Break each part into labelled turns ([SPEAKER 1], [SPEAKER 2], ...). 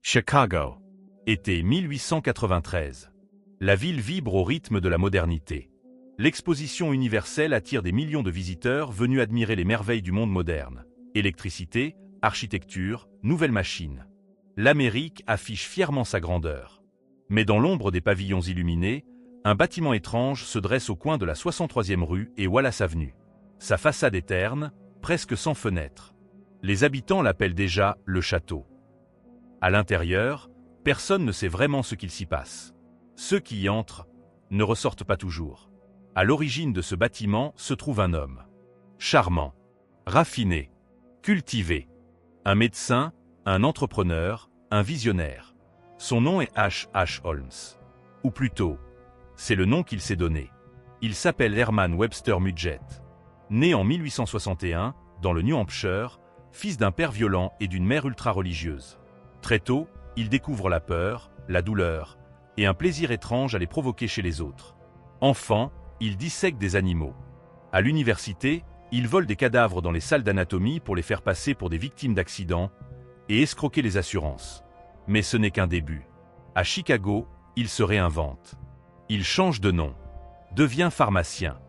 [SPEAKER 1] Chicago.
[SPEAKER 2] Été 1893. La ville vibre au rythme de la modernité. L'exposition universelle attire des millions de visiteurs venus admirer les merveilles du monde moderne. Électricité, architecture, nouvelles machines. L'Amérique affiche fièrement sa grandeur. Mais dans l'ombre des pavillons illuminés, un bâtiment étrange se dresse au coin de la 63e rue et Wallace Avenue. Sa façade est terne, presque sans fenêtres. Les habitants l'appellent déjà le château. À l'intérieur, personne ne sait vraiment ce qu'il s'y passe. Ceux qui y entrent ne ressortent pas toujours. À l'origine de ce bâtiment se trouve un homme. Charmant, raffiné, cultivé. Un médecin, un entrepreneur, un visionnaire. Son nom est H. Holmes. Ou plutôt, c'est le nom qu'il s'est donné. Il s'appelle Herman Webster Mudgett. Né en 1861, dans le New Hampshire, fils d'un père violent et d'une mère ultra-religieuse. Très tôt, il découvre la peur, la douleur, et un plaisir étrange à les provoquer chez les autres. Enfant, il dissèque des animaux. À l'université, il vole des cadavres dans les salles d'anatomie pour les faire passer pour des victimes d'accidents et escroquer les assurances. Mais ce n'est qu'un début. À Chicago, il se réinvente. Il change de nom, devient pharmacien,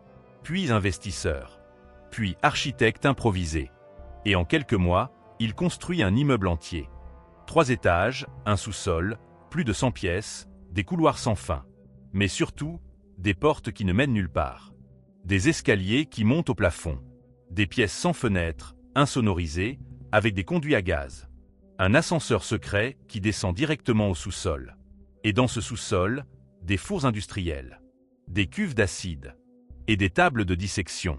[SPEAKER 2] puis investisseur, puis architecte improvisé. Et en quelques mois, il construit un immeuble entier. 3 étages, un sous-sol, plus de 100 pièces, des couloirs sans fin. Mais surtout, des portes qui ne mènent nulle part. Des escaliers qui montent au plafond. Des pièces sans fenêtres, insonorisées, avec des conduits à gaz. Un ascenseur secret qui descend directement au sous-sol. Et dans ce sous-sol, des fours industriels. Des cuves d'acide. Et des tables de dissection.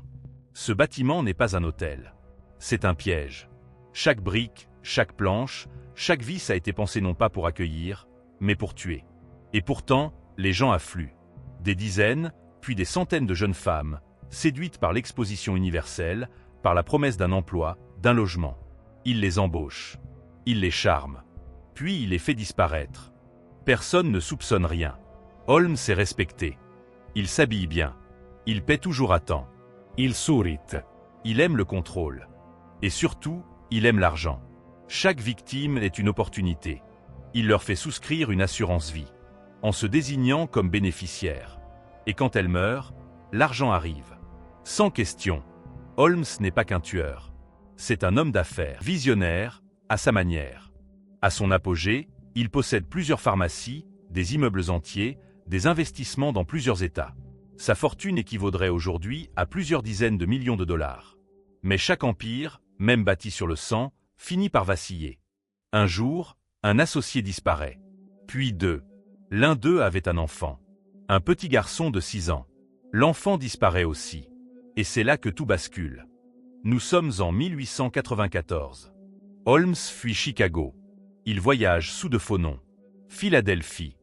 [SPEAKER 2] Ce bâtiment n'est pas un hôtel. C'est un piège. Chaque brique, chaque planche, chaque vis a été pensée non pas pour accueillir, mais pour tuer. Et pourtant, les gens affluent. Des dizaines, puis des centaines de jeunes femmes, séduites par l'exposition universelle, par la promesse d'un emploi, d'un logement. Il les embauche. Il les charme. Puis il les fait disparaître. Personne ne soupçonne rien. Holmes est respecté. Il s'habille bien. Il paie toujours à temps.
[SPEAKER 1] Il sourit.
[SPEAKER 2] Il aime le contrôle. Et surtout, il aime l'argent. Chaque victime est une opportunité. Il leur fait souscrire une assurance vie, en se désignant comme bénéficiaire. Et quand elle meurt, l'argent arrive. Sans question. Holmes n'est pas qu'un tueur. C'est un homme d'affaires, visionnaire, à sa manière. À son apogée, il possède plusieurs pharmacies, des immeubles entiers, des investissements dans plusieurs États. Sa fortune équivaudrait aujourd'hui à plusieurs dizaines de millions de dollars. Mais chaque empire, même bâti sur le sang, finit par vaciller. Un jour, un associé disparaît. Puis 2. L'un d'eux avait un enfant. Un petit garçon de 6 ans. L'enfant disparaît aussi. Et c'est là que tout bascule. Nous sommes en 1894. Holmes fuit Chicago. Il voyage sous de faux noms. Philadelphie,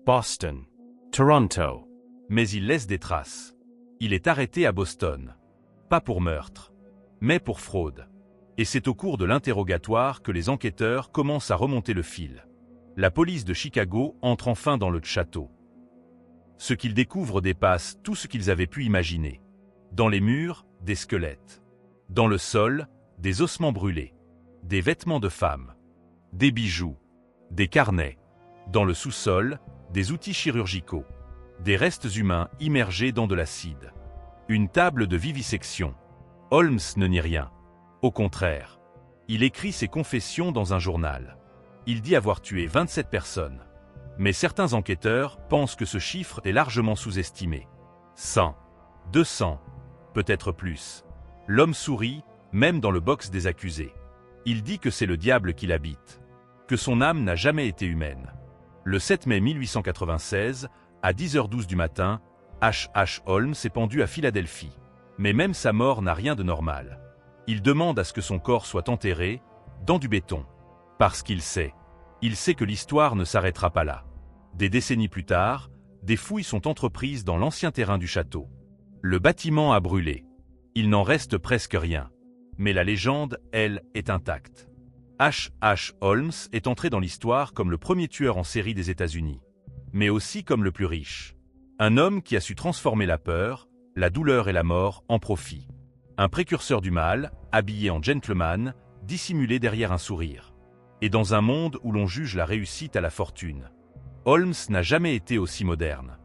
[SPEAKER 1] Boston. Toronto.
[SPEAKER 2] mais il laisse des traces. Il est arrêté à Boston. Pas pour meurtre, mais pour fraude. Et c'est au cours de l'interrogatoire que les enquêteurs commencent à remonter le fil. La police de Chicago entre enfin dans le château. Ce qu'ils découvrent dépasse tout ce qu'ils avaient pu imaginer. Dans les murs, des squelettes. Dans le sol, des ossements brûlés. Des vêtements de femmes. Des bijoux. Des carnets. Dans le sous-sol, des outils chirurgicaux. Des restes humains immergés dans de l'acide. Une table de vivisection. Holmes ne nie rien. Au contraire, il écrit ses confessions dans un journal. Il dit avoir tué 27 personnes. Mais certains enquêteurs pensent que ce chiffre est largement sous-estimé. 100, 200, peut-être plus. L'homme sourit, même dans le box des accusés. Il dit que c'est le diable qui l'habite, que son âme n'a jamais été humaine. Le 7 mai 1896, à 10h12 du matin, H. Holmes est pendu à Philadelphie. Mais même sa mort n'a rien de normal. Il demande à ce que son corps soit enterré, dans du béton. Parce qu'il sait que l'histoire ne s'arrêtera pas là. Des décennies plus tard, des fouilles sont entreprises dans l'ancien terrain du château. Le bâtiment a brûlé. Il n'en reste presque rien. Mais la légende, elle, est intacte. H. Holmes est entré dans l'histoire comme le premier tueur en série des États-Unis. Mais aussi comme le plus riche. Un homme qui a su transformer la peur, la douleur et la mort en profit. Un précurseur du mal, habillé en gentleman, dissimulé derrière un sourire. et dans un monde où l'on juge la réussite à la fortune. Holmes n'a jamais été aussi moderne.